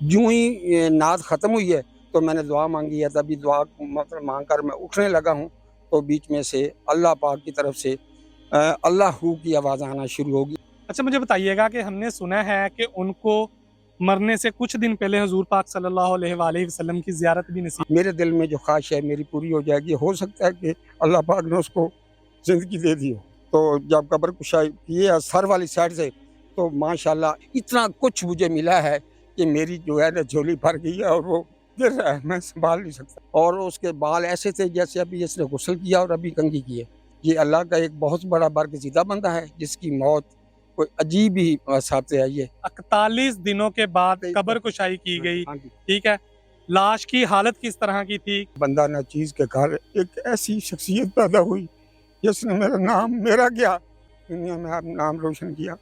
यूं ही नात ख़त्म हुई है तो मैंने दुआ मांगी है, तभी दुआ मतलब मांग कर मैं उठने लगा हूँ तो बीच में से अल्लाह पाक की तरफ से अल्लाहू की आवाज़ आना शुरू होगी। अच्छा, मुझे बताइएगा कि हमने सुना है कि उनको मरने से कुछ दिन पहले हुज़ूर पाक सल्लल्लाहु अलैहि वसल्लम की ज़ियारत भी नसीब। मेरे दिल में जो ख्वाहिश है मेरी पूरी हो जाएगी। हो सकता है कि अल्लाह पाक ने उसको ज़िंदगी दे दी हो। तो जब कब्र कुशाई की है सर वाली साइड से, तो माशाल्लाह इतना कुछ मुझे मिला है कि मेरी जो है ना झोली भर गई है और वो गिर रहा है, मैं सँभाल नहीं सकता। और उसके बाल ऐसे थे जैसे अभी इसने गुस्ल किया और अभी कंघी की है। ये अल्लाह का एक बहुत बड़ा बरगज़ीदा बंदा है जिसकी मौत कोई अजीब ही हिसाब से आई है। 41 दिनों के बाद कब्र कुशाई की गई, हाँ जी। ठीक है। लाश की हालत किस तरह की थी? बंदा नाचीज़ के घर एक ऐसी शख्सियत पैदा हुई जिसने मेरा नाम मेरा क्या दुनिया में आप नाम रोशन किया।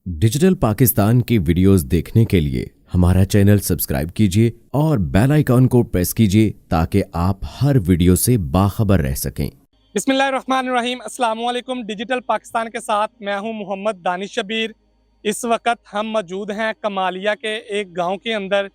डिजिटल पाकिस्तान की वीडियोस देखने के लिए हमारा चैनल सब्सक्राइब कीजिए और बेल आइकॉन को प्रेस कीजिए ताकि आप हर वीडियो से बाखबर रह सकें। बिस्मिल्लाहिर्रहमानिर्रहीम, अस्सलाम वालेकुम। डिजिटल पाकिस्तान के साथ मैं हूं मोहम्मद दानिश शबीर। इस वक्त हम मौजूद हैं कमालिया के एक गांव के अंदर।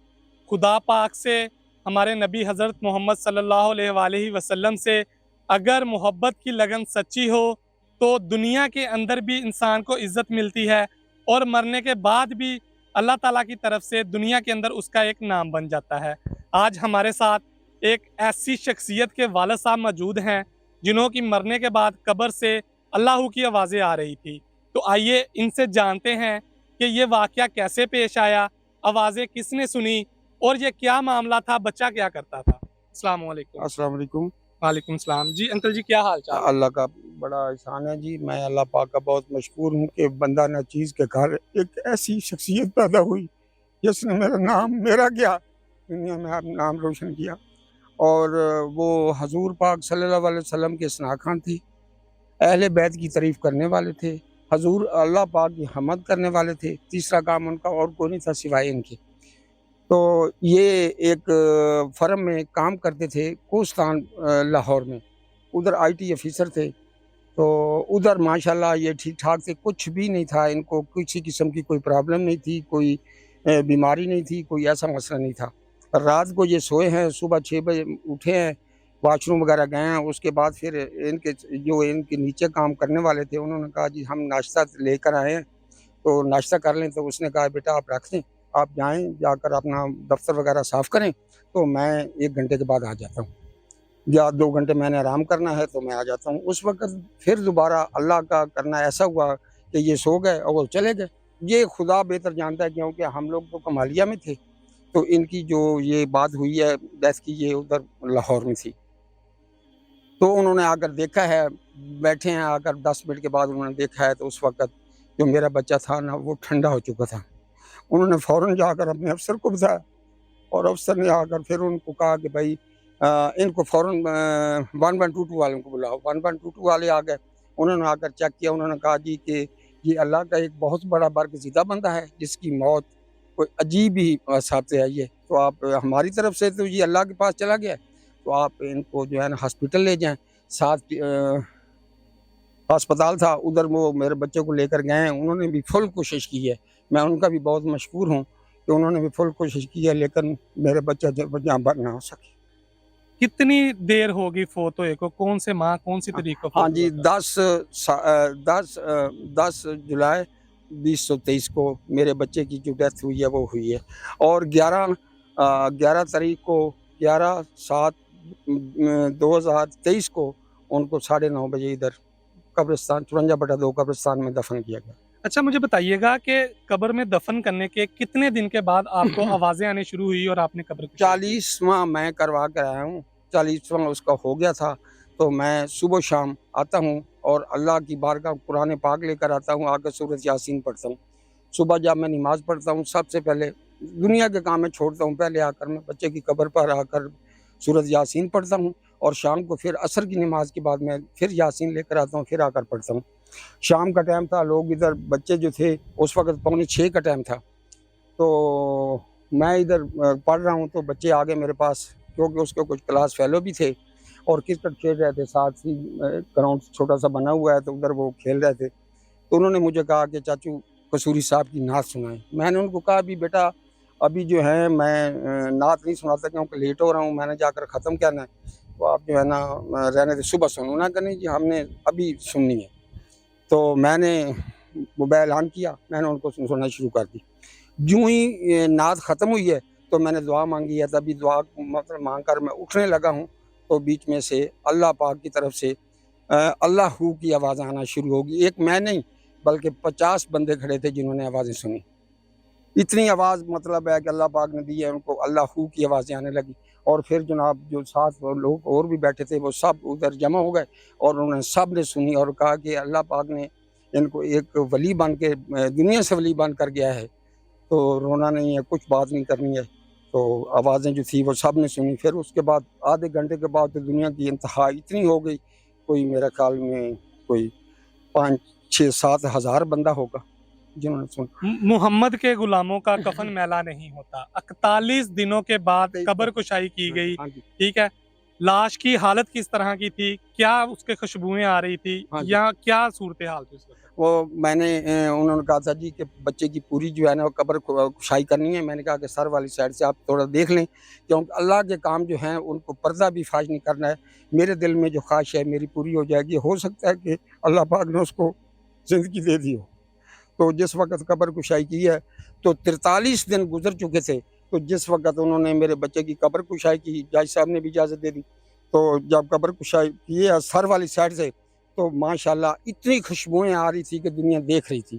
खुदा पाक से, हमारे नबी हज़रत मोहम्मद सल्लल्लाहु अलैहि वसल्लम से अगर मोहब्बत की लगन सच्ची हो तो दुनिया के अंदर भी इंसान को इज़्ज़त मिलती है और मरने के बाद भी अल्लाह ताला की तरफ से दुनिया के अंदर उसका एक नाम बन जाता है। आज हमारे साथ एक ऐसी शख्सियत के वालिद साहब मौजूद हैं जिन्हों की मरने के बाद कब्र से अल्लाहू की आवाज़ें आ रही थी। तो आइए इनसे जानते हैं कि ये वाक़या कैसे पेश आया, आवाज़ें किसने सुनी और ये क्या मामला था, बच्चा क्या करता था। अस्सलाम वालेकुम। अस्सलाम वालेकुम। वालेकुम सलाम। जी अंकल जी, क्या हाल चाल है? अल्लाह का बड़ा एहसान है जी। मैं अल्लाह पाक का बहुत मशकूर हूँ कि बंदा नाचीज़ के घर एक ऐसी शख्सियत पैदा हुई जिसने मेरा नाम मेरा क्या दुनिया में आप नाम रोशन किया। और वो हजूर पाक सल्लल्लाहु अलैहि वसल्लम के शनाखान थी, अहले बैत की तारीफ़ करने वाले थे, हजूर अल्लाह पाक की हमद करने वाले थे। तीसरा काम उनका और कोई नहीं था सिवाय इनके। तो ये एक फ़र्म में काम करते थे कोस्तान लाहौर में, उधर आईटी ऑफ़िसर थे। तो उधर माशाल्लाह ये ठीक-ठाक थे, कुछ भी नहीं था इनको, किसी किस्म की कोई प्रॉब्लम नहीं थी, कोई बीमारी नहीं थी, कोई ऐसा मसला नहीं था। रात को ये सोए हैं, सुबह 6 बजे उठे हैं, वॉशरूम वगैरह गए हैं, उसके बाद फिर इनके जो इनके नीचे काम करने वाले थे, उन्होंने कहा जी हम नाश्ता लेकर आए हैं, तो नाश्ता कर लें। तो उसने कहा बेटा आप रख दें, आप जाएँ, जाकर अपना दफ्तर वगैरह साफ़ करें, तो मैं 1 घंटे के बाद आ जाता हूँ। या 2 घंटे मैंने आराम करना है तो मैं आ जाता हूँ। उस वक़्त फिर दोबारा अल्लाह का करना ऐसा हुआ कि ये सो गए और वो चले गए। ये खुदा बेहतर जानता है क्योंकि हम लोग तो कमालिया में थे, तो इनकी जो ये बात हुई है डेथ की, ये उधर लाहौर में थी। तो उन्होंने आकर देखा है, बैठे हैं आकर 10 मिनट के बाद उन्होंने देखा है तो उस वक़्त जो मेरा बच्चा था ना वो ठंडा हो चुका था। उन्होंने फ़ौरन जाकर अपने अफ़सर को बताया और अफ़सर ने आकर फिर उनको कहा कि भई इनको फ़ौरन 1122 वालों को बुलाओ। 1122 वाले आ गए, उन्होंने आकर चेक किया, उन्होंने कहा जी कि ये अल्लाह का एक बहुत बड़ा बरगज़ीदा बंदा है जिसकी मौत कोई अजीब ही हिसाब से आई है। तो आप हमारी तरफ से तो ये अल्लाह के पास चला गया है, तो आप इनको जो है ना हॉस्पिटल ले जाएँ। साथ अस्पताल था उधर वो मेरे बच्चे को लेकर गए हैं, उन्होंने भी फुल कोशिश की है। मैं उनका भी बहुत मशकूर हूँ कि उन्होंने भी फुल कोशिश की है लेकिन मेरे बच्चा यहाँ पर ना हो सके। कितनी देर होगी फोत हुए को? कौन से माह, कौन सी तारीख को हाँ फोत जी, हुआ था? 10 जुलाई 2023 को मेरे बच्चे की जो डेथ हुई है वो हुई है। और 11 तारीख को 11/7/2023 को उनको 9:30 बजे इधर कब्रिस्तान 54/2 कब्रिस्तान में दफन किया गया। अच्छा, मुझे बताइएगा कि कब्र में दफन करने के कितने दिन के बाद आपको आवाज़ें आनी शुरू हुई और आपने कब्र कुशाई की? 40वाँ मैं करवा कर आया हूँ, 40वाँ उसका हो गया था, तो मैं सुबह-शाम आता हूँ और अल्लाह की बारगाह कुरान पाक लेकर आता हूँ, आकर सूरत यासीन पढ़ता हूँ। सुबह जब मैं नमाज़ पढ़ता हूँ, सबसे पहले दुनिया के काम मैं छोड़ता हूँ, पहले आकर मैं बच्चे की कब्र पर आकर सूरत यासीन पढ़ता हूँ और शाम को फिर असर की नमाज़ के बाद मैं फिर यासीन लेकर आता हूँ, फिर आकर पढ़ता हूँ। शाम का टाइम था, लोग इधर बच्चे जो थे, उस वक़्त पौने 6 का टाइम था। तो मैं इधर पढ़ रहा हूँ तो बच्चे आ गए मेरे पास क्योंकि उसके कुछ क्लास फेलो भी थे और क्रिकेट खेल रहे थे, साथ ही ग्राउंड छोटा-सा बना हुआ है तो उधर वो खेल रहे थे। तो उन्होंने मुझे कहा कि चाचू कसूरी साहब की नात सुनाएँ। मैंने उनको कहा भी बेटा अभी जो है मैं नात नहीं सुनाता क्योंकि लेट हो रहा हूँ, मैंने जाकर ख़त्म करना है। तो आप जो है ना रहने दे, सुबह सुनो ना करनी जी, हमने अभी सुननी है। तो मैंने मोबाइल ऐलान किया, मैंने उनको सुनना शुरू कर दी। यूं ही नात ख़त्म हुई है तो मैंने दुआ मांगी है, तभी दुआ मतलब मांग कर मैं उठने लगा हूँ तो बीच में से अल्लाह पाक की तरफ से अल्लाह हू की आवाज़ आना शुरू होगी। एक मैं नहीं बल्कि 50 बंदे खड़े थे जिन्होंने आवाज़ें सुनी। इतनी आवाज़ मतलब है कि अल्लाह पाक ने दी है उनको, अल्लाह हू की आवाज़ें आने लगी। और फिर जनाब जो साथ वो लोग और भी बैठे थे वो सब उधर जमा हो गए और उन्होंने सब ने सुनी और कहा कि अल्लाह पाक ने इनको एक वली बन के दुनिया से वली बन कर गया है, तो रोना नहीं है, कुछ बात नहीं करनी है। तो आवाज़ें जो थी वो सब ने सुनी। फिर उसके बाद आधे घंटे के बाद तो दुनिया की इंतहा इतनी हो गई, कोई मेरे ख्याल में कोई 5-6-7 हज़ार बंदा होगा जिन्होंने सुना। मोहम्मद के गुलामों का कफन मैला नहीं होता। 41 दिनों के बाद कब्र कुशाई की गई, हाँ जी, ठीक है। लाश की हालत किस तरह की थी? क्या उसके खुशबुएं आ रही थी हाँ जी। या क्या सूरत हाल थी उस वक्त? वो मैंने उन्होंने कहा था जी कि बच्चे की पूरी जो है ना वो कब्र कुशाई करनी है। मैंने कहा कि सर वाली साइड से आप थोड़ा देख लें, क्योंकि अल्लाह के काम जो हैं उनको पर्दा भी फाश नहीं करना है। मेरे दिल में जो ख्वाहिश है मेरी पूरी हो जाएगी। हो सकता है कि अल्लाह पाक ने उसको ज़िंदगी दे दी हो। तो जिस वक़्त कब्र कुशाई की है तो 43 दिन गुज़र चुके थे। तो जिस वक़्त उन्होंने मेरे बच्चे की कब्र कुशाई की, जज साहब ने भी इजाज़त दे दी। तो जब कब्र कुशाई की है सर वाली साइड से, तो माशाल्लाह इतनी खुशबुएँ आ रही थी कि दुनिया देख रही थी।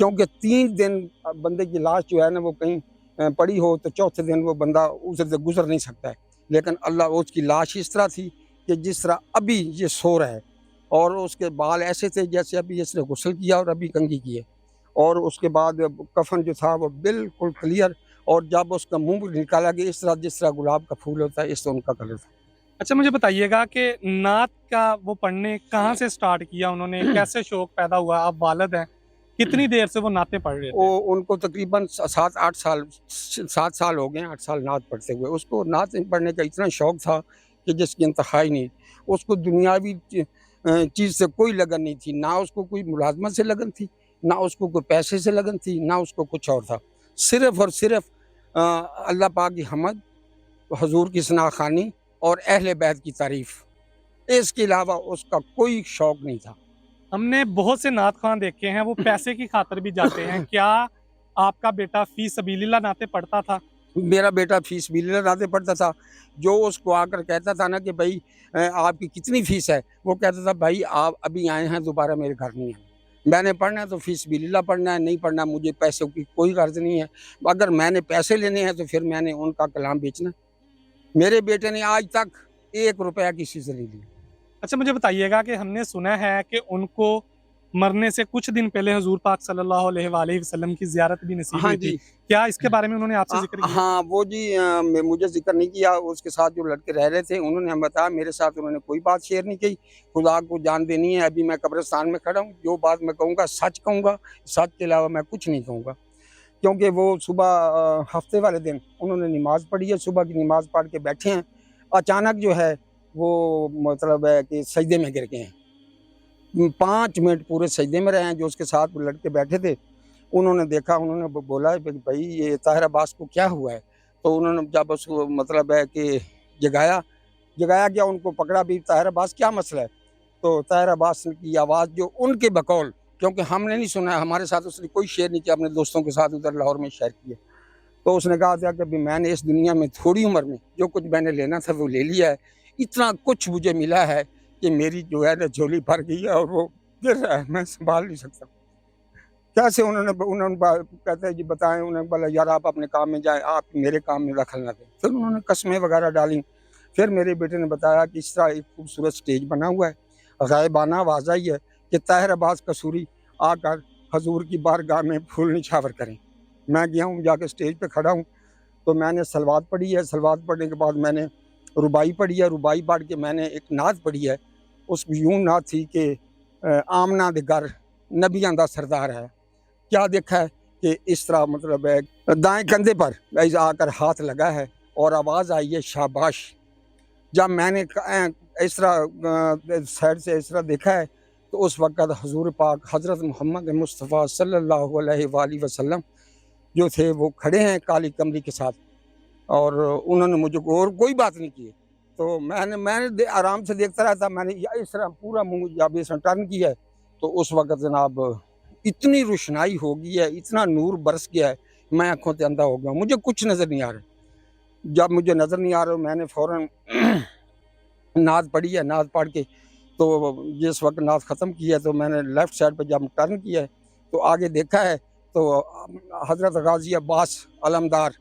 क्योंकि 3 दिन बंदे की लाश जो है ना वो कहीं पड़ी हो तो चौथे दिन वो बंदा उधर से गुज़र नहीं सकता है। लेकिन अल्लाह उसकी लाश इस तरह थी कि जिस तरह अभी ये सो रहा है, और उसके बाल ऐसे थे जैसे अभी इसने गुस्ल किया और अभी कंघी की है। और उसके बाद कफ़न जो था वो बिल्कुल क्लियर, और जब उसका मुँह निकाला गया इस तरह जिस तरह गुलाब का फूल होता है, इस तरह उनका कलर था। अच्छा, मुझे बताइएगा कि नात का वो पढ़ने कहाँ से स्टार्ट किया उन्होंने? कैसे शौक पैदा हुआ? आप वालिद हैं, कितनी देर से वो नातें पढ़ रहे वो थे? उनको तकरीबन 7-8 साल 7 साल हो गए हैं, 8 साल नात पढ़ते हुए। उसको नात पढ़ने का इतना शौक था कि जिसकी इंतहा ही नहीं। उसको दुनियावी चीज़ से कोई लगन नहीं थी, ना उसको कोई मुलाज़मत से लगन थी, ना उसको कोई पैसे से लगन थी, ना उसको कुछ और था। सिर्फ़ और सिर्फ़ अल्लाह पाक की हमद, हुज़ूर की सनाख़वानी और अहले बैत की तारीफ़, इसके अलावा उसका कोई शौक नहीं था। हमने बहुत से नात ख़्वां देखे हैं, वो पैसे की खातिर भी जाते हैं। क्या आपका बेटा फ़ी सबीलिल्लाह नाते पढ़ता था? मेरा बेटा फ़ीस बिल्ला नाते पढ़ता था। जो उसको आकर कहता था ना कि भाई आपकी कितनी फ़ीस है? वो कहता था भाई आप अभी आए हैं, दोबारा मेरे घर नहीं आना। मैंने पढ़ना है तो फ़ीस बिल्ला पढ़ना है, नहीं पढ़ना मुझे पैसों की कोई गर्ज़ नहीं है। अगर मैंने पैसे लेने हैं तो फिर मैंने उनका कलाम बेचना है। मेरे बेटे ने आज तक 1 रुपया किसी से नहीं लिया। अच्छा, मुझे बताइएगा कि हमने सुना है कि उनको मरने से कुछ दिन पहले हुज़ूर पाक सल्लल्लाहु अलैहि वसल्लम की ज़ियारत भी नसीब हाँ हुई थी। जी। क्या इसके बारे में उन्होंने आपसे ज़िक्र किया? हाँ, वो जी मुझे ज़िक्र नहीं किया, उसके साथ जो लड़के रह रहे थे उन्होंने हमें बताया, मेरे साथ उन्होंने कोई बात शेयर नहीं की। खुदा को जान देनी है, अभी मैं कब्रिस्तान में खड़ा हूँ, जो बात मैं कहूँगा सच कहूँगा, सच के अलावा मैं कुछ नहीं कहूँगा। क्योंकि वो सुबह हफ्ते वाले दिन उन्होंने नमाज़ पढ़ी है, सुबह की नमाज़ पढ़ के बैठे हैं, अचानक जो है वो मतलब है कि सजदे में गिर गए हैं। 5 मिनट पूरे सजदे में रहे हैं। जो उसके साथ वो लड़के बैठे थे, उन्होंने देखा, उन्होंने बोला भाई ये ताहिर अब्बास को क्या हुआ है? तो उन्होंने जब उसको मतलब है कि जगाया गया, उनको पकड़ा भी, ताहिर अब्बास क्या मसला है? तो ताहिर अब्बास की आवाज़ जो उनके बकौल, क्योंकि हमने नहीं सुना, हमारे साथ उसने कोई शेयर नहीं किया, अपने दोस्तों के साथ उधर लाहौर में शेयर किया। तो उसने कहा था कि मैंने इस दुनिया में थोड़ी उम्र में जो कुछ मैंने लेना था वो ले लिया है। इतना कुछ मुझे मिला है कि मेरी जो है ना झोली भर गई है और वो गिर रहा है, मैं सँभाल नहीं सकता। कैसे उन्होंने कहते हैं जी बताएँ, उन्होंने बोला यार आप अपने काम में जाएँ, आप मेरे काम में दखल ना दें। फिर उन्होंने कस्में वगैरह डाली। फिर मेरे बेटे ने बताया कि इस तरह एक खूबसूरत स्टेज बना हुआ है, गायबाना आवाज़ आई है कि ताहिर अब्बास कसूरी आकर हज़ूर की बारगाह में फूल निछावर करें। मैं गया हूँ, जाके स्टेज पे खड़ा हूँ, तो मैंने सलवात पढ़ी है। सलवात पढ़ने के बाद मैंने रुबाई पढ़ी है। रुबाई पढ़ के मैंने एक नात पढ़ी है। उसमें यूँ नात थी कि आमना दे घर नबियां दा सरदार है। क्या देखा है कि इस तरह मतलब है दाएं कंधे पर ऐसे आकर हाथ लगा है और आवाज़ आई है शाबाश। जब मैंने इस तरह साइड से इस तरह देखा है तो उस वक़्त हुज़ूर पाक हज़रत मोहम्मद मुस्तफ़ा सल्लल्लाहु अलैहि वसल्लम जो थे वो खड़े हैं काली कमरी के साथ, और उन्होंने मुझे और कोई बात नहीं की। तो मैंने आराम से देखता रहा था। मैंने इस तरह पूरा मुंह जब इस टर्न किया है तो उस वक्त जनाब इतनी रोशनाई हो गई है, इतना नूर बरस गया है, मैं आंखों से अंधा हो गया, मुझे कुछ नज़र नहीं आ रहा। जब मुझे नज़र नहीं आ रहा मैंने फ़ौरन नाद पढ़ी है, नाद पढ़ के तो जिस वक्त नाद ख़त्म किया तो मैंने लेफ़्ट साइड पर जब टर्न किया है तो आगे देखा है तो हज़रत गाज़ी अब्बास अलमदार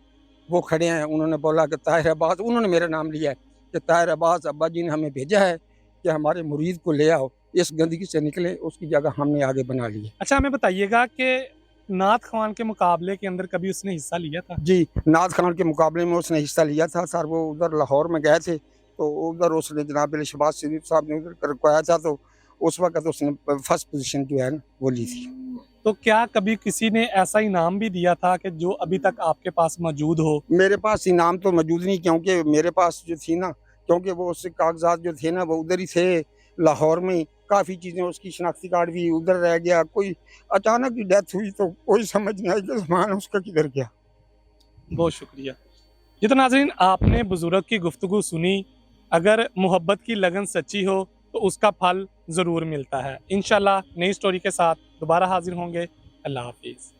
वो खड़े हैं। उन्होंने बोला कि ताहिर अब्बास, उन्होंने मेरा नाम लिया है कि ताहिर अब्बास, अब्बा जी ने हमें भेजा है कि हमारे मुरीद को ले आओ, इस गंदगी से निकले, उसकी जगह हमने आगे बना ली है। अच्छा, हमें बताइएगा कि नाथ खान के मुकाबले के अंदर कभी उसने हिस्सा लिया था? जी, नाथ खान के मुकाबले में उसने हिस्सा लिया था सर। वो उधर लाहौर में गए थे तो उधर उसने जनाब शहबाज शरीफ साहब ने उधर करवाया था, तो उस वक्त उसने फर्स्ट पोजीशन जो है ना वो ली थी। तो क्या कभी किसी ने ऐसा इनाम भी दिया था कि जो अभी तक आपके पास मौजूद हो? मेरे पास इनाम तो मौजूद नहीं, क्योंकि मेरे पास जो थी ना, क्योंकि वो उसके कागजात जो थे ना वो उधर ही थे लाहौर में। काफ़ी चीज़ें, उसकी शनाख्ती कार्ड भी उधर रह गया। कोई अचानक ही डेथ हुई तो कोई समझ नहीं आई कि सामान उसका किधर गया। बहुत शुक्रिया। ये तो नाज़रीन आपने बुजुर्ग की गुफ्तगू सुनी। अगर मोहब्बत की लगन सच्ची हो तो उसका फल ज़रूर मिलता है। इंशाल्लाह नई स्टोरी के साथ दोबारा हाजिर होंगे। अल्लाह हाफिज़।